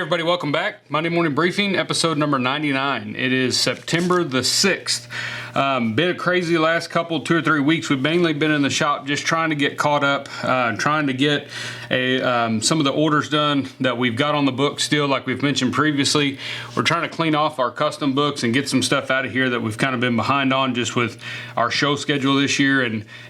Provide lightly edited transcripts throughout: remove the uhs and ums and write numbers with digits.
everybody, welcome back. Monday Morning Briefing, episode number 99. It is September the 6th. Been a crazy last couple, 2 or 3 weeks. We've mainly been in the shop just trying to get caught up, trying to get some of the orders done that we've got on the book still, like we've mentioned previously. We're trying to clean off our custom books and get some stuff out of here that we've kind of been behind on just with our show schedule this year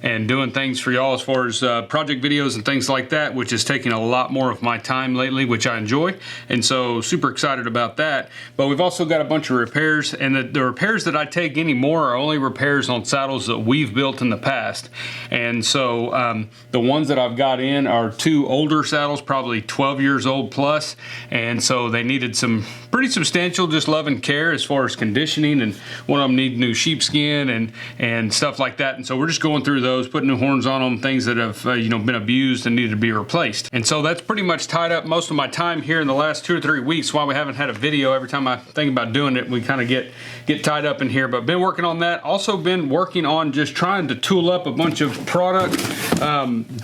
and doing things for y'all as far as project videos and things like that, which is taking a lot more of my time lately, which I enjoy. And so super excited about that. But we've also got a bunch of repairs, and the repairs that I take anymore are only repairs on saddles that we've built in the past. And so the ones that I've got in are 2 older saddles, probably 12 years old plus. And so they needed some pretty substantial just love and care as far as conditioning, and one of them needed new sheepskin and stuff like that. And so we're just going through those, putting new horns on them, things that have been abused and needed to be replaced. And so that's pretty much tied up most of my time here in the last 2 or 3 weeks. While we haven't had a video, every time I think about doing it, we kind of get tied up in here. But been working on that. Also been working on just trying to tool up a bunch of product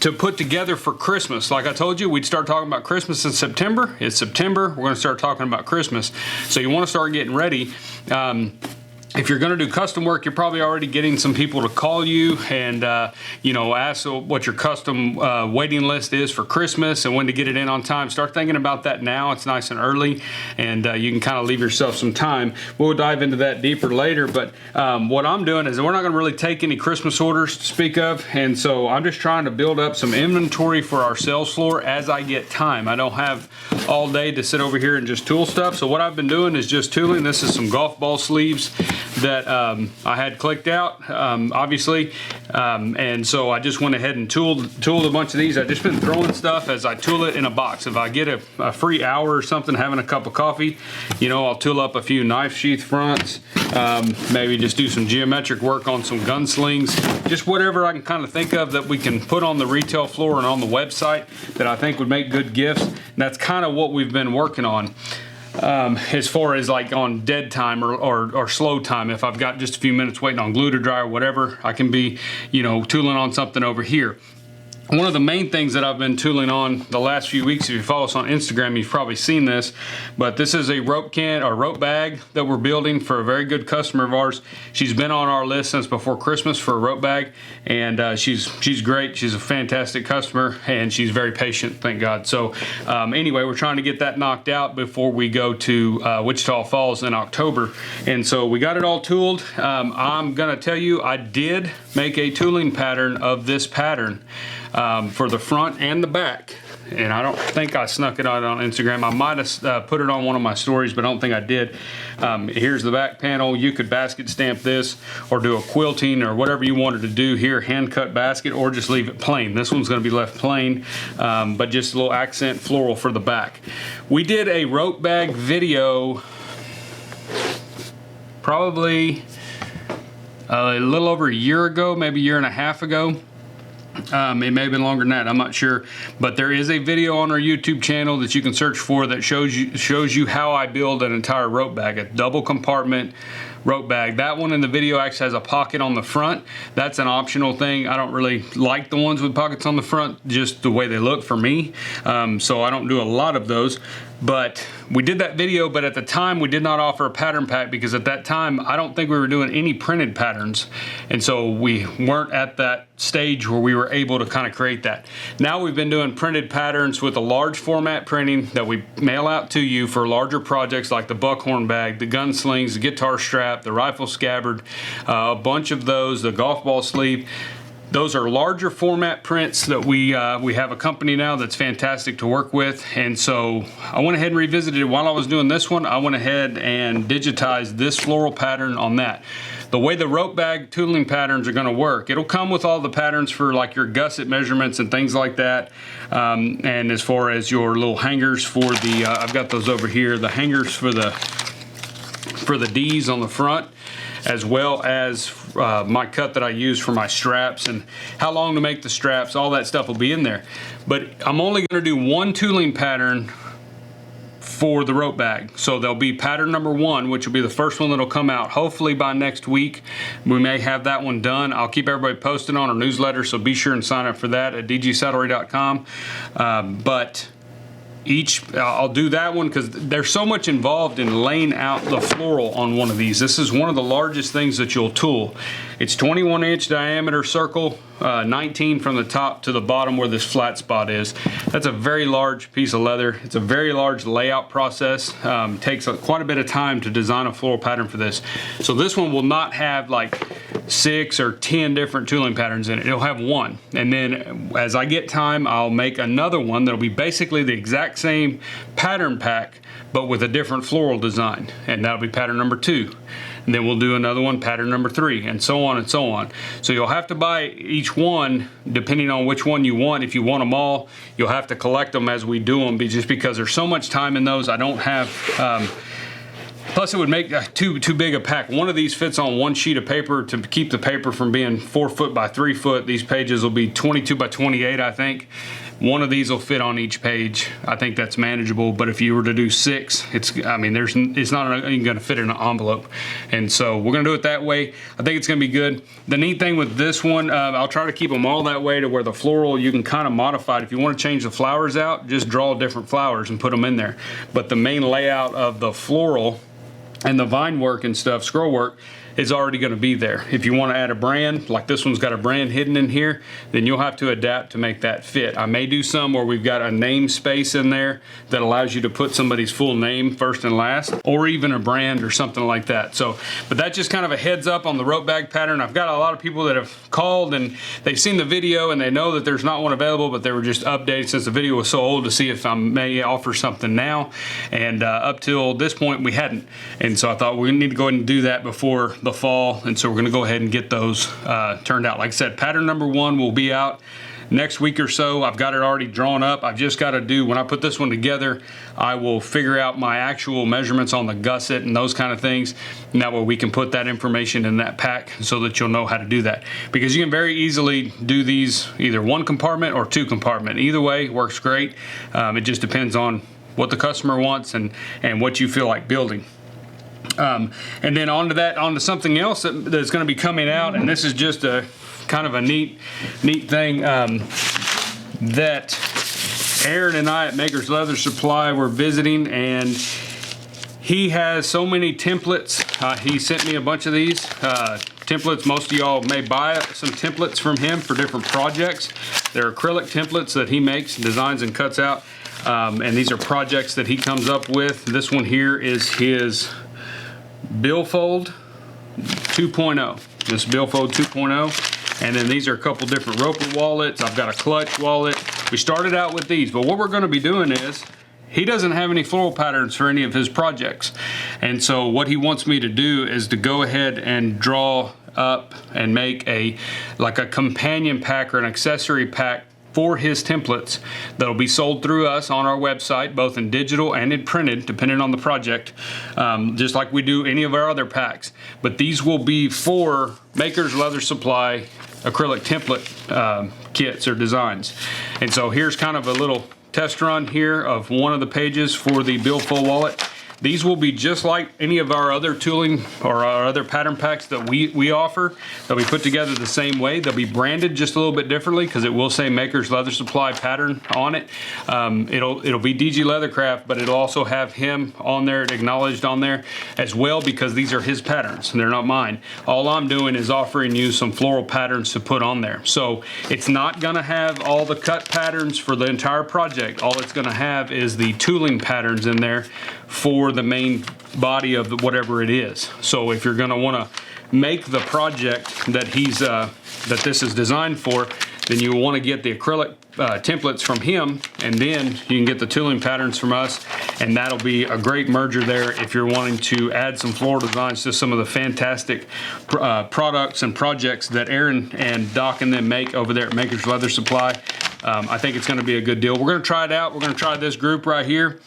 to put together for Christmas. Like I told you, we'd start talking about Christmas in September. It's September. We're going to start talking about Christmas. So you want to start getting ready. If you're going to do custom work, you're probably already getting some people to call you and, ask what your custom waiting list is for Christmas and when to get it in on time. Start thinking about that now. It's nice and early, and you can kind of leave yourself some time. We'll dive into that deeper later, but what I'm doing is we're not going to really take any Christmas orders to speak of, and so I'm just trying to build up some inventory for our sales floor as I get time. I don't have all day to sit over here and just tool stuff, so what I've been doing is just tooling. This is some golf ball sleeves that I had clicked out, obviously, and so I just went ahead and tooled a bunch of these. I've just been throwing stuff as I tool it in a box. If I get a free hour or something having a cup of coffee, I'll tool up a few knife sheath fronts, maybe just do some geometric work on some gunslings, just whatever I can kind of think of that we can put on the retail floor and on the website that I think would make good gifts. And that's kind of what we've been working on. As far as like on dead time or slow time, if I've got just a few minutes waiting on glue to dry or whatever, I can be, tooling on something over here. One of the main things that I've been tooling on the last few weeks, if you follow us on Instagram, you've probably seen this, but this is a rope bag that we're building for a very good customer of ours. She's been on our list since before Christmas for a rope bag, and she's great. She's a fantastic customer, and she's very patient, thank God. So anyway, we're trying to get that knocked out before we go to Wichita Falls in October, and so we got it all tooled. I'm gonna tell you, I did make a tooling pattern of this pattern for the front and the back, and I don't think I snuck it out on Instagram. I might have put it on one of my stories, but I don't think I did. Here's the back panel. You could basket stamp this or do a quilting or whatever you wanted to do here, hand cut basket, or just leave it plain. This one's going to be left plain, but just a little accent floral for the back. We did a rope bag video probably a little over a year ago, maybe a year and a half ago. It may have been longer than that, I'm not sure, but there is a video on our YouTube channel that you can search for that shows you how I build an entire rope bag, a double compartment rope bag. That one in the video actually has a pocket on the front. That's an optional thing. I don't really like the ones with pockets on the front, just the way they look for me, so I don't do a lot of those. But we did that video, but at the time we did not offer a pattern pack because at that time I don't think we were doing any printed patterns, and so we weren't at that stage where we were able to kind of create that. Now we've been doing printed patterns with a large format printing that we mail out to you for larger projects like the buckhorn bag, the gunslings, the guitar strap, the rifle scabbard, a bunch of those, the golf ball sleeve. Those are larger format prints that we have a company now that's fantastic to work with, and so I went ahead and revisited it. While I was doing this one, I went ahead and digitized this floral pattern on that. The way the rope bag tooling patterns are going to work, it'll come with all the patterns for like your gusset measurements and things like that, and as far as your little hangers for the I've got those over here, the hangers for the D's on the front, as well as my cut that I use for my straps and how long to make the straps. All that stuff will be in there, but I'm only going to do one tooling pattern for the rope bag. So there'll be pattern number 1, which will be the first one that'll come out hopefully by next week. We may have that one done. I'll keep everybody posted on our newsletter, so be sure and sign up for that at dgsaddlery.com. But I'll do that one because there's so much involved in laying out the floral on one of these. This is one of the largest things that you'll tool. It's 21-inch diameter circle, 19 from the top to the bottom where this flat spot is. That's a very large piece of leather. It's a very large layout process. Takes quite a bit of time to design a floral pattern for this. So this one will not have like 6 or 10 different tooling patterns in it. It'll have one. And then as I get time, I'll make another one that'll be basically the exact same pattern pack, but with a different floral design. And that'll be pattern number 2. And then we'll do another one, pattern number 3, and so on and so on. So you'll have to buy each one depending on which one you want. If you want them all, you'll have to collect them as we do them, just because there's so much time in those. I don't have, plus it would make too big a pack. One of these fits on one sheet of paper. To keep the paper from being 4 foot by 3 foot, these pages will be 22 by 28, I think. One of these will fit on each page. I think that's manageable, but if you were to do 6, it's not even gonna fit in an envelope. And so we're gonna do it that way. I think it's gonna be good. The neat thing with this one, I'll try to keep them all that way to where the floral, you can kind of modify it. If you wanna change the flowers out, just draw different flowers and put them in there. But the main layout of the floral and the vine work and stuff, scroll work, is already going to be there. If you want to add a brand, like this one's got a brand hidden in here, then you'll have to adapt to make that fit. I may do some where we've got a namespace in there that allows you to put somebody's full name first and last, or even a brand or something like that. So, but that's just kind of a heads up on the rope bag pattern. I've got a lot of people that have called and they've seen the video and they know that there's not one available, but they were just updated since the video was so old to see if I may offer something now. And up till this point, we hadn't. And so I thought we need to go ahead and do that before the fall, and so we're going to go ahead and get those turned out. Like I said, pattern number 1 will be out next week or so. I've got it already drawn up. I've just got to do, when I put this one together, I will figure out my actual measurements on the gusset and those kind of things, and that way we can put that information in that pack so that you'll know how to do that. Because you can very easily do these either 1 compartment or 2 compartment. Either way works great. It just depends on what the customer wants and what you feel like building. And then onto something else that's going to be coming out, and this is just a kind of a neat thing that Aaron and I at Maker's Leather Supply were visiting, and he has so many templates. He sent me a bunch of these templates. Most of y'all may buy some templates from him for different projects. They're acrylic templates that he makes, designs, and cuts out, and these are projects that he comes up with. This one here is his billfold 2.0. This billfold 2.0, and then these are a couple different roper wallets. I've got a clutch wallet. We started out with these, but what we're going to be doing is, he doesn't have any floral patterns for any of his projects, and so what he wants me to do is to go ahead and draw up and make like a companion pack or an accessory pack for his templates that'll be sold through us on our website, both in digital and in printed, depending on the project, just like we do any of our other packs. But these will be for Maker's Leather Supply acrylic template kits or designs. And so here's kind of a little test run here of one of the pages for the billfold wallet. These will be just like any of our other tooling or our other pattern packs that we offer. They'll be put together the same way. They'll be branded just a little bit differently because it will say Maker's Leather Supply pattern on it. It'll be DG Leathercraft, but it'll also have him on there, acknowledged on there as well, because these are his patterns and they're not mine. All I'm doing is offering you some floral patterns to put on there. So it's not gonna have all the cut patterns for the entire project. All it's gonna have is the tooling patterns in there for the main body of whatever it is. So if you're going to want to make the project that that this is designed for, then you want to get the acrylic templates from him, and then you can get the tooling patterns from us, and that'll be a great merger there if you're wanting to add some floral designs to some of the fantastic products and projects that Aaron and Doc and them make over there at Maker's Leather Supply. I think it's going to be a good deal. We're going to try it out. We're going to try this group right here.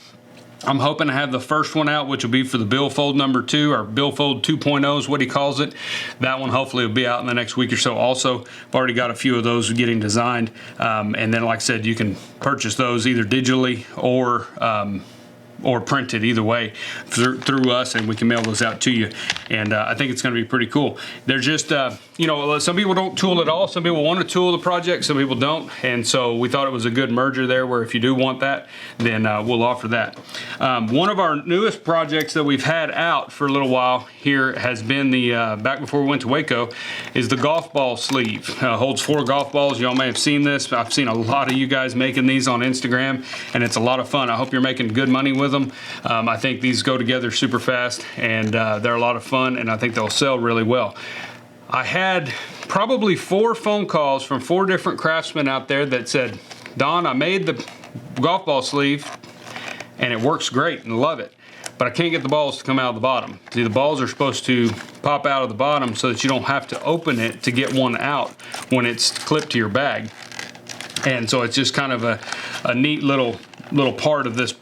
I'm hoping to have the first one out, which will be for the billfold number 2, or billfold 2.0 is what he calls it. That one hopefully will be out in the next week or so also. I've already got a few of those getting designed. And then, like I said, you can purchase those either digitally or or printed, either way, through us, and we can mail those out to you. And I think it's going to be pretty cool. They're just, you know, some people don't tool at all. Some people want to tool the project, some people don't. And so we thought it was a good merger there, where if you do want that, then we'll offer that. One of our newest projects that we've had out for a little while here has been the, back before we went to Waco, is the golf ball sleeve. Holds 4 golf balls. Y'all may have seen this. I've seen a lot of you guys making these on Instagram, and it's a lot of fun. I hope you're making good money with them. I think these go together super fast, and they're a lot of fun, and I think they'll sell really well. I had probably 4 phone calls from 4 different craftsmen out there that said, Don, I made the golf ball sleeve and it works great and love it, but I can't get the balls to come out of the bottom. See, the balls are supposed to pop out of the bottom so that you don't have to open it to get one out when it's clipped to your bag. And so it's just kind of a neat little part of this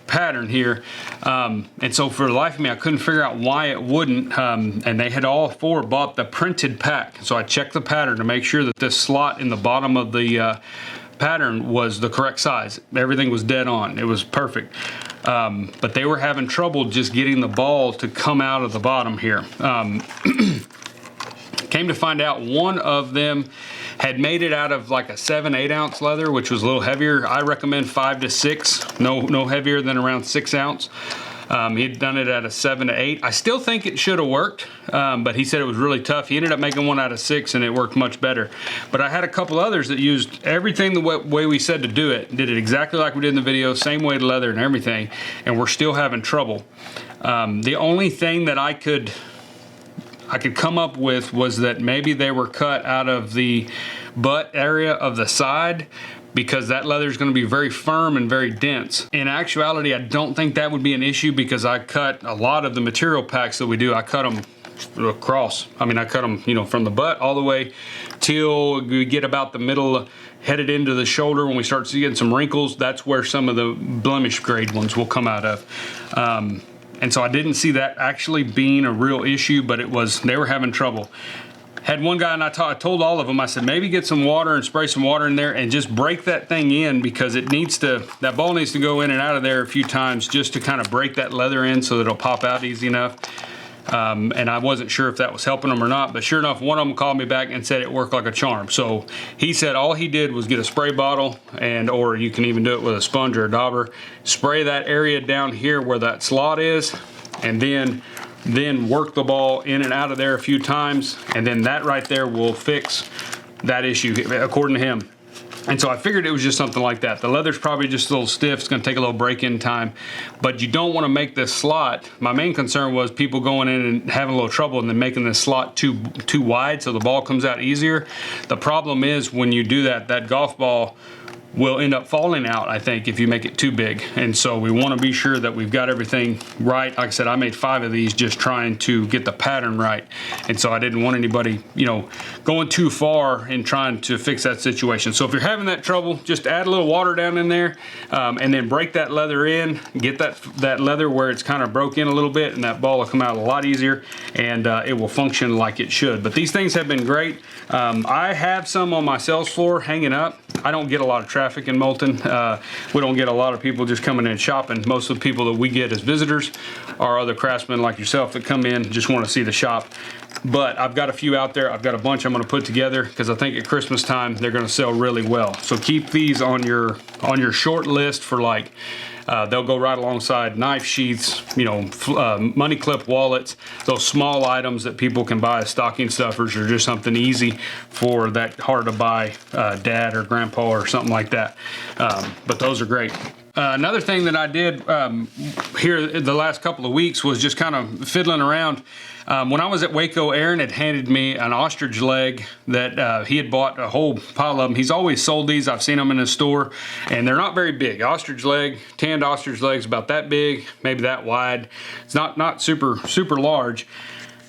pattern here, and so for the life of me I couldn't figure out why it wouldn't, and they had all 4 bought the printed pack. So I checked the pattern to make sure that this slot in the bottom of the pattern was the correct size. Everything was dead on. It was perfect, but they were having trouble just getting the ball to come out of the bottom here. Came to find out one of them had made it out of like a 7-8 ounce leather, which was a little heavier. I recommend 5 to 6, no heavier than around 6 ounce. He'd done it at a 7 to 8. I still think it should have worked, but he said it was really tough. He ended up making one out of 6 and it worked much better. But I had a couple others that used everything the way we said to do it, did it exactly like we did in the video, same weight of leather and everything, and we're still having trouble. The only thing that I could come up with was that maybe they were cut out of the butt area of the side, because that leather is going to be very firm and very dense. In actuality, I don't think that would be an issue, because I cut a lot of the material packs that we do, I cut them across. I mean, I cut them, you know, from the butt all the way till we get about the middle, headed into the shoulder. When we start getting some wrinkles, that's where some of the blemish grade ones will come out of. And so I didn't see that actually being a real issue, but they were having trouble. Had one guy, and I told all of them, I said, maybe get some water and spray some water in there and just break that thing in, because that ball needs to go in and out of there a few times just to kind of break that leather in so that it'll pop out easy enough. And I wasn't sure if that was helping them or not, but sure enough, one of them called me back and said it worked like a charm. So he said all he did was get a spray bottle, or you can even do it with a sponge or a dauber, spray that area down here where that slot is, and then work the ball in and out of there a few times, and then that right there will fix that issue, according to him. And so I figured it was just something like that. The leather's probably just a little stiff. It's going to take a little break-in time, but you don't want to make this slot. My main concern was people going in and having a little trouble and then making this slot too wide so the ball comes out easier. The problem is when you do that, that golf ball will end up falling out, I think, if you make it too big. And so we want to be sure that we've got everything right. Like I said, I made 5 of these just trying to get the pattern right. And so I didn't want anybody, you know, going too far in trying to fix that situation. So if you're having that trouble, just add a little water down in there, and then break that leather in, get that leather where it's kind of broke in a little bit, and that ball will come out a lot easier, and it will function like it should. But these things have been great. I have some on my sales floor hanging up. I don't get a lot of traffic in Moulton. We don't get a lot of people just coming in shopping. Most of the people that we get as visitors are other craftsmen like yourself that come in and just want to see the shop. But I've got a few out there. I've got a bunch I'm going to put together because I think at Christmas time they're going to sell really well. So keep these on your short list for like they'll go right alongside knife sheaths, you know, money clip wallets, those small items that people can buy as stocking stuffers, or just something easy for that hard to buy dad or grandpa or something like that. But those are great. Another thing that I did here the last couple of weeks was just kind of fiddling around. When I was at Waco, Aaron had handed me an ostrich leg that he had bought a whole pile of them. He's always sold these. I've seen them in his store, and they're not very big. Ostrich leg, tanned ostrich legs, about that big, maybe that wide. It's not super large.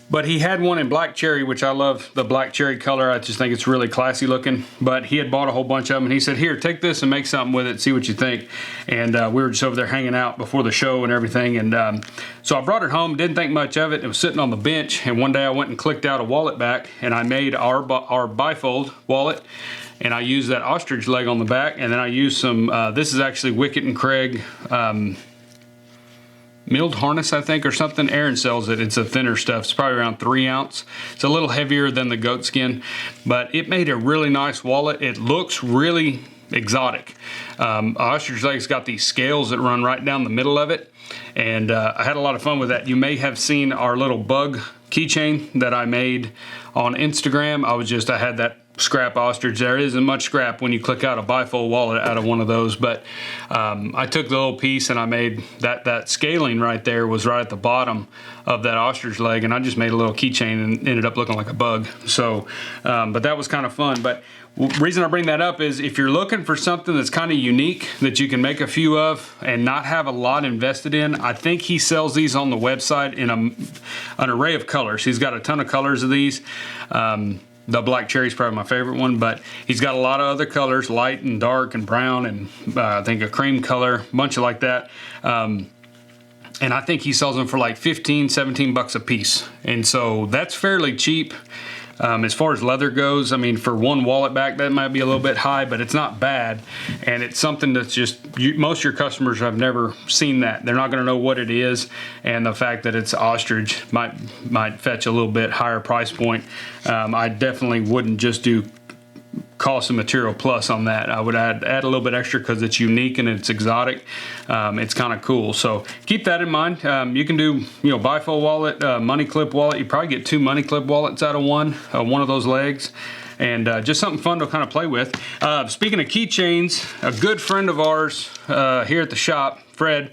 But he had one in black cherry, which I love the black cherry color. I just think it's really classy looking. But he had bought a whole bunch of them, and he said, here, take this and make something with it, see what you think. And we were just over there hanging out before the show and everything. And so I brought it home, didn't think much of it. It was sitting on the bench, and one day I went and clicked out a wallet back, and I made our bifold wallet. And I used that ostrich leg on the back, and then I used some, this is actually Wickett and Craig milled harness, I think, or something. Aaron sells it. It's a thinner stuff. It's probably around 3 ounce. It's a little heavier than the goat skin, but it made a really nice wallet. It looks really exotic. Ostrich leg's got these scales that run right down the middle of it, and I had a lot of fun with that. You may have seen our little bug keychain that I made on Instagram. I had that scrap ostrich. There isn't much scrap when you click out a bifold wallet out of one of those, but I took the little piece and I made that scaling right there was right at the bottom of that ostrich leg, and I just made a little keychain and ended up looking like a bug. So but that was kind of fun. But reason I bring that up is if you're looking for something that's kind of unique that you can make a few of and not have a lot invested in, I think he sells these on the website in an array of colors. He's got a ton of colors of these. The black cherry is probably my favorite one, but he's got a lot of other colors, light and dark and brown, and I think a cream color, a bunch of like that. And I think he sells them for like 15, 17 bucks a piece. And so that's fairly cheap. As far as leather goes, I mean, for one wallet back, that might be a little bit high, but it's not bad. And it's something that's just, most of your customers have never seen that. They're not going to know what it is. And the fact that it's ostrich might fetch a little bit higher price point. I definitely wouldn't just do cost of material plus on that. I would add a little bit extra because it's unique and it's exotic. It's kind of cool. So keep that in mind. You can do, bifold wallet, money clip wallet. You probably get 2 money clip wallets out of one of those legs. And just something fun to kind of play with. Speaking of keychains, a good friend of ours here at the shop, Fred,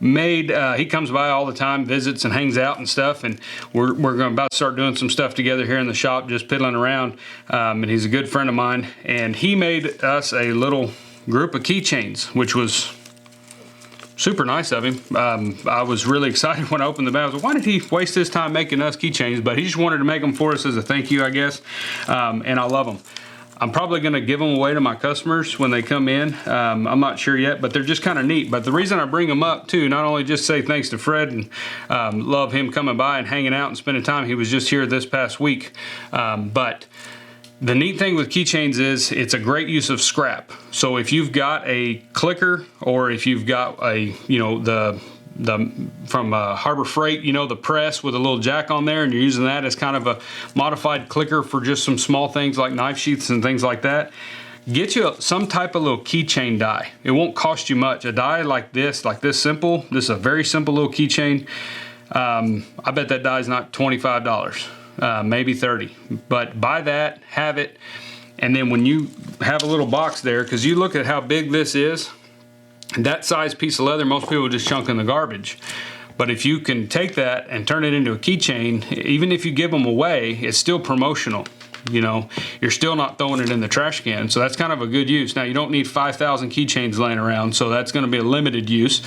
he comes by all the time, visits and hangs out and stuff, and we're about to start doing some stuff together here in the shop, just piddling around. And he's a good friend of mine, and he made us a little group of keychains, which was super nice of him. I was really excited when I opened the bag. I was like, why did he waste his time making us keychains? But he just wanted to make them for us as a thank you, I guess. And I love them. I'm probably going to give them away to my customers when they come in. I'm not sure yet, but they're just kind of neat. But the reason I bring them up too, not only just say thanks to Fred and love him coming by and hanging out and spending time. He was just here this past week. But the neat thing with keychains is it's a great use of scrap. So if you've got a clicker, or if you've got a, from Harbor Freight, the press with a little jack on there, and you're using that as kind of a modified clicker for just some small things like knife sheaths and things like that, get you some type of little keychain die. It won't cost you much. A die like this simple, this is a very simple little keychain. I bet that die is not $25, maybe $30, but buy that, have it, and then when you have a little box there, because you look at how big this is, that size piece of leather, most people just chunk in the garbage. But if you can take that and turn it into a keychain, even if you give them away, it's still promotional. You're still not throwing it in the trash can. So that's kind of a good use. Now, you don't need 5,000 keychains laying around, so that's going to be a limited use.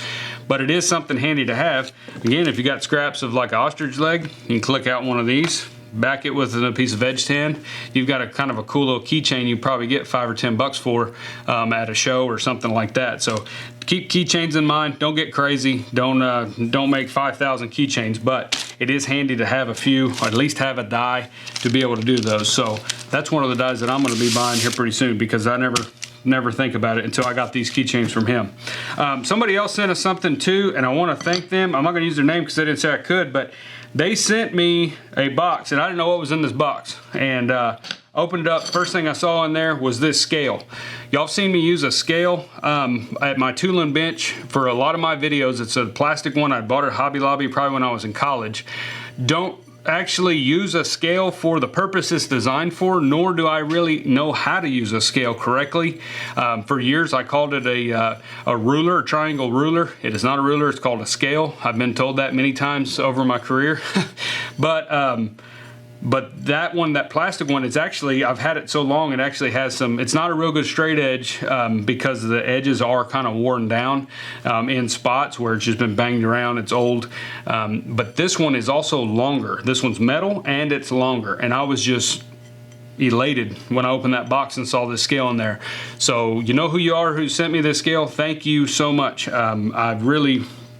But it is something handy to have. Again, if you got scraps of like an ostrich leg, you can click out one of these, back it with a piece of veg tan. You've got a kind of a cool little keychain you probably get 5 or 10 bucks for at a show or something like that. So keep keychains in mind. Don't get crazy. Don't make 5,000 keychains, but it is handy to have a few, or at least have a die to be able to do those. So that's one of the dies that I'm going to be buying here pretty soon, because I never think about it until I got these keychains from him. Somebody else sent us something too, and I want to thank them. I'm not going to use their name because they didn't say I could, but they sent me a box, and I didn't know what was in this box. And opened it up, first thing I saw in there was this scale. Y'all seen me use a scale at my tooling bench for a lot of my videos. It's a plastic one. I bought it at Hobby Lobby probably when I was in college. Don't actually use a scale for the purpose it's designed for, nor do I really know how to use a scale correctly. For years I called it a ruler, a triangle ruler. It is not a ruler, it's called a scale. I've been told that many times over my career. But that one, that plastic one, it's actually, I've had it so long, it actually has some, it's not a real good straight edge because the edges are kind of worn down in spots where it's just been banged around, it's old. But this one is also longer. This one's metal and it's longer. And I was just elated when I opened that box and saw this scale in there. So you know who you are who sent me this scale. Thank you so much.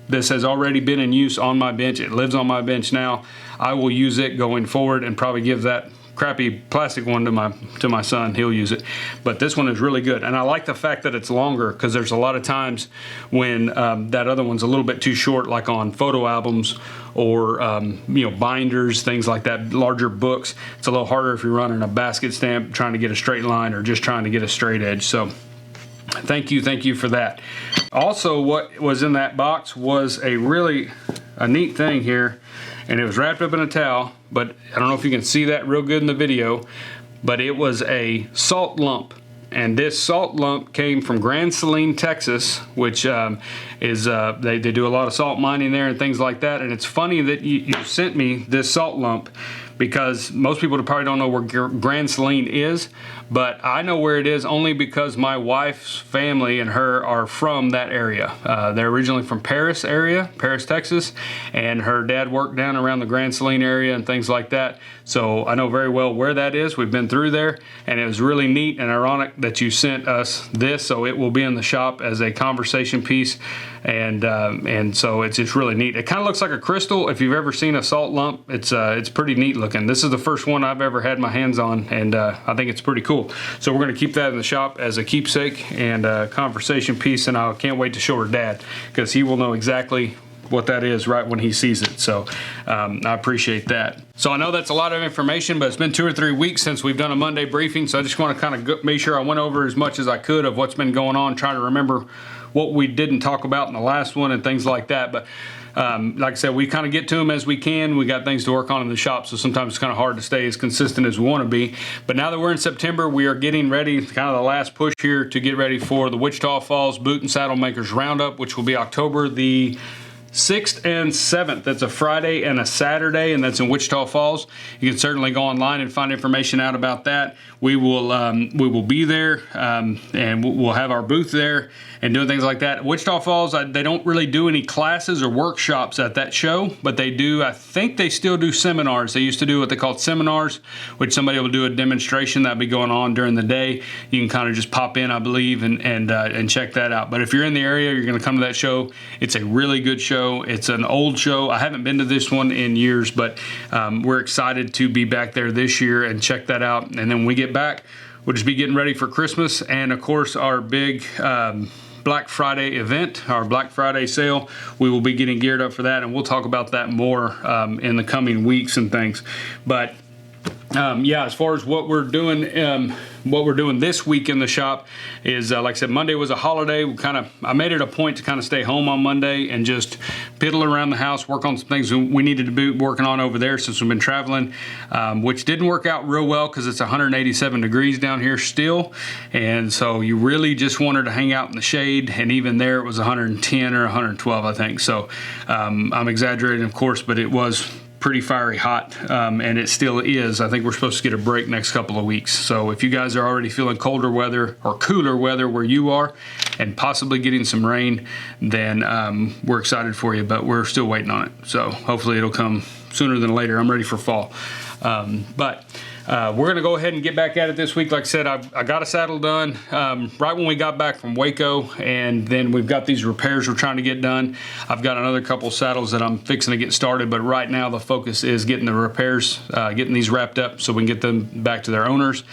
This has already been in use on my bench. It lives on my bench now. I will use it going forward and probably give that crappy plastic one to my son. He'll use it, but this one is really good, and I like the fact that it's longer, because there's a lot of times when that other one's a little bit too short, like on photo albums or binders, things like that, larger books. It's a little harder if you're running a basket stamp trying to get a straight line or just trying to get a straight edge. So thank you for that. Also, what was in that box was a neat thing here, and it was wrapped up in a towel, but I don't know if you can see that real good in the video, but it was a salt lump. And this salt lump came from Grand Saline, Texas, which is they do a lot of salt mining there and things like that. And it's funny that you sent me this salt lump, because most people probably don't know where Grand Saline is, but I know where it is only because my wife's family and her are from that area. They're originally from Paris, Texas, and her dad worked down around the Grand Saline area and things like that. So I know very well where that is. We've been through there, and it was really neat and ironic that you sent us this, so it will be in the shop as a conversation piece. And so it's just really neat. It kind of looks like a crystal. If you've ever seen a salt lump, it's pretty neat looking. This is the first one I've ever had my hands on, and I think it's pretty cool. So we're going to keep that in the shop as a keepsake and a conversation piece, and I can't wait to show her dad, because he will know exactly what that is right when he sees it. So I appreciate that. So I know that's a lot of information, but it's been 2 or 3 weeks since we've done a Monday briefing, so I just want to kind of make sure I went over as much as I could of what's been going on, trying to remember what we didn't talk about in the last one and things like that. But like I said, we kind of get to them as we can. We got things to work on in the shop, so sometimes it's kind of hard to stay as consistent as we want to be. But now that we're in September, we are getting ready, kind of the last push here to get ready for the Wichita Falls Boot and Saddle Makers Roundup, which will be October the 6th and 7th. That's a Friday and a Saturday, and that's in Wichita Falls. You can certainly go online and find information out about that. We will be there, and we'll have our booth there and doing things like that. Wichita Falls, they don't really do any classes or workshops at that show, but they do, I think they still do seminars. They used to do what they called seminars, which somebody will do a demonstration that'll be going on during the day. You can kind of just pop in, I believe, and check that out. But if you're in the area, you're going to come to that show. It's a really good show. It's an old show. I haven't been to this one in years, but we're excited to be back there this year and check that out. And then when we get back, we'll just be getting ready for Christmas, and of course our big Black Friday event, our Black Friday sale. We will be getting geared up for that, and we'll talk about that more in the coming weeks and things. But yeah, as far as what we're doing this week in the shop is, like I said, Monday was a holiday. I made it a point to kind of stay home on Monday and just piddle around the house, work on some things we needed to be working on over there since we've been traveling, which didn't work out real well because it's 187 degrees down here still, and so you really just wanted to hang out in the shade, and even there it was 110 or 112, I think. So I'm exaggerating, of course, but it was pretty fiery hot, and it still is. I think we're supposed to get a break next couple of weeks. So if you guys are already feeling colder weather or cooler weather where you are and possibly getting some rain, then we're excited for you, but we're still waiting on it. So hopefully it'll come sooner than later. I'm ready for fall. We're going to go ahead and get back at it this week. Like I said, I got a saddle done right when we got back from Waco, and then we've got these repairs we're trying to get done. I've got another couple saddles that I'm fixing to get started, but right now the focus is getting the repairs, getting these wrapped up so we can get them back to their owners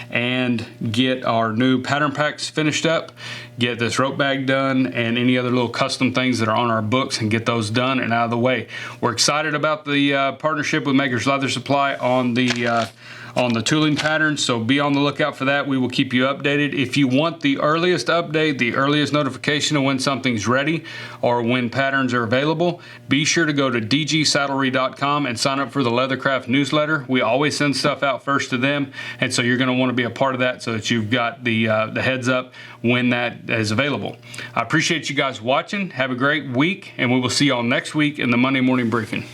and get our new pattern packs finished up, get this rope bag done, and any other little custom things that are on our books, and get those done and out of the way. We're excited about the partnership with Makers Leather Supply on the tooling patterns, so be on the lookout for that. We will keep you updated. If you want the earliest update, the earliest notification of when something's ready or when patterns are available, be sure to go to dgsaddlery.com and sign up for the Leathercraft newsletter. We always send stuff out first to them, and so you're going to want to be a part of that so that you've got the heads up when that is available. I appreciate you guys watching. Have a great week, and we will see y'all next week in the Monday morning briefing.